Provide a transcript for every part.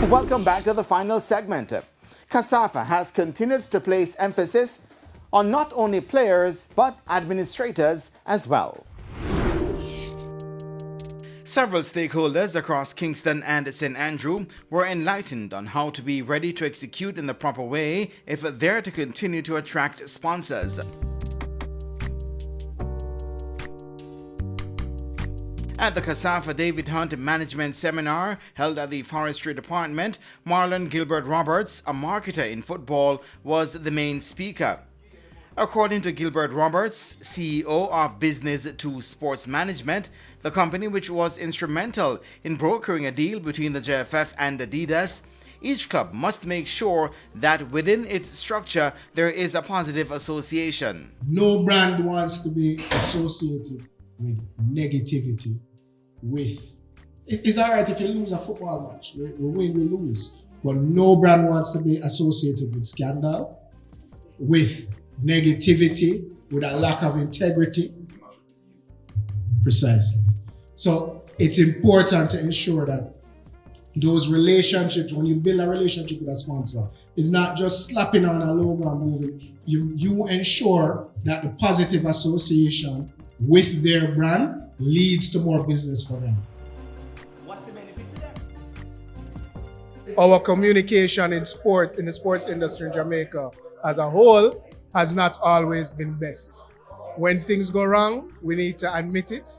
Welcome back to the final segment. KSAFA has continued to place emphasis on not only players but administrators as well. Several stakeholders across Kingston and St. Andrew were enlightened on how to be ready to execute in the proper way if they're to continue to attract sponsors. At the KSAFA David Hunt Management Seminar held at the Forestry Department, Marlon Gilbert Roberts, a marketer in football, was the main speaker. According to Gilbert Roberts, CEO of Business to Sports Management, the company which was instrumental in brokering a deal between the JFF and Adidas, each club must make sure that within its structure there is a positive association. No brand wants to be associated with negativity. It's all right if you lose a football match. We win, we lose. But no brand wants to be associated with scandal, with negativity, with a lack of integrity. Precisely. So it's important to ensure that those relationships, when you build a relationship with a sponsor, it's not just slapping on a logo and moving. You ensure that the positive association with their brand leads to more business for them. What's the benefit to them? Our communication in the sports industry in Jamaica as a whole has not always been best. When things go wrong, we need to admit it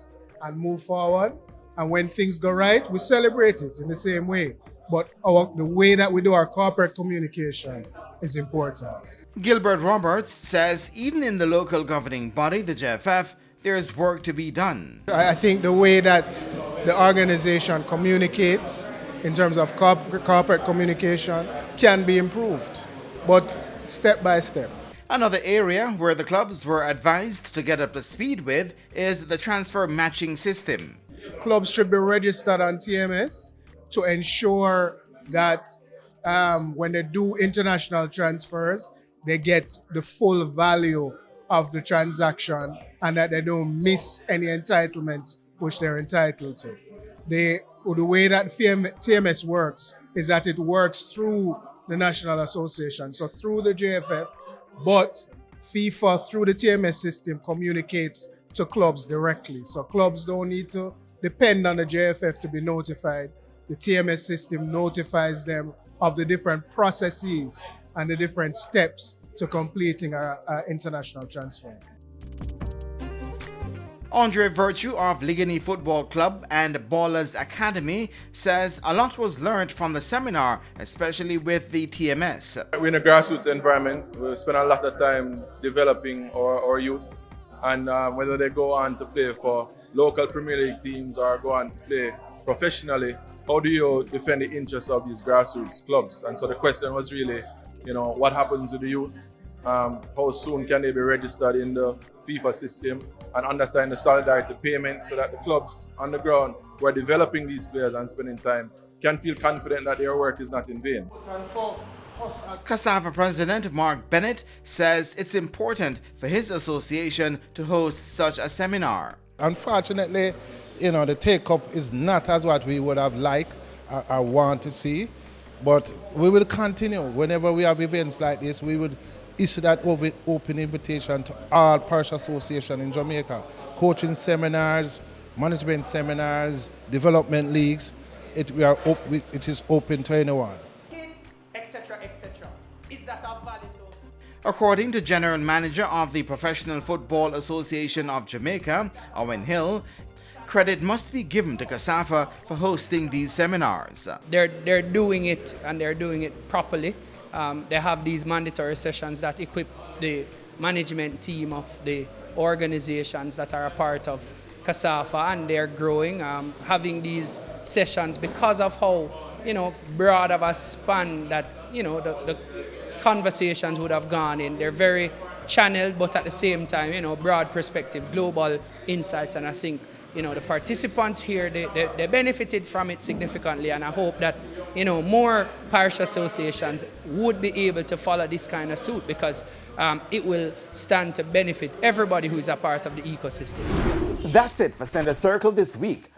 and move forward. And when things go right, we celebrate it in the same way. But the way that we do our corporate communication is important. Gilbert Roberts says even in the local governing body, the JFF, there is work to be done. I think the way that the organization communicates in terms of corporate communication can be improved, but step by step. Another area where the clubs were advised to get up to speed with is the transfer matching system. Clubs should be registered on TMS to ensure that when they do international transfers, they get the full value of the transaction and that they don't miss any entitlements which they're entitled to. The way that TMS works is that it works through the National Association, so through the JFF, but FIFA through the TMS system communicates to clubs directly. So clubs don't need to depend on the JFF to be notified. The TMS system notifies them of the different processes and the different steps to completing an international transfer. Andre Virtue of Ligani Football Club and Ballers Academy says a lot was learned from the seminar, especially with the TMS. We're in a grassroots environment. We spend a lot of time developing our youth, and whether they go on to play for local Premier League teams or go on to play professionally, how do you defend the interests of these grassroots clubs? And so the question was really, what happens with the youth? How soon can they be registered in the FIFA system and understand the solidarity payment so that the clubs on the ground who are developing these players and spending time can feel confident that their work is not in vain. KSAFA President Mark Bennett says it's important for his association to host such a seminar. Unfortunately, the take-up is not as what we would have liked or want to see, but we will continue. Whenever we have events like this, we would issue that open invitation to all parish associations in Jamaica. Coaching seminars, management seminars, development leagues, it is open to anyone. Kids, etc., etc. Is that of value to? According to General Manager of the Professional Football Association of Jamaica, Owen Hill, credit must be given to KSAFA for hosting these seminars. They're doing it, and they're doing it properly. They have these mandatory sessions that equip the management team of the organizations that are a part of KSAFA, and they're growing. Having these sessions because of how broad of a span that the conversations would have gone in. They're very channeled, but at the same time, broad perspective, global insights, and I think the participants here, they benefited from it significantly, and I hope that more parish associations would be able to follow this kind of suit, because it will stand to benefit everybody who is a part of the ecosystem. That's it for Center Circle this week.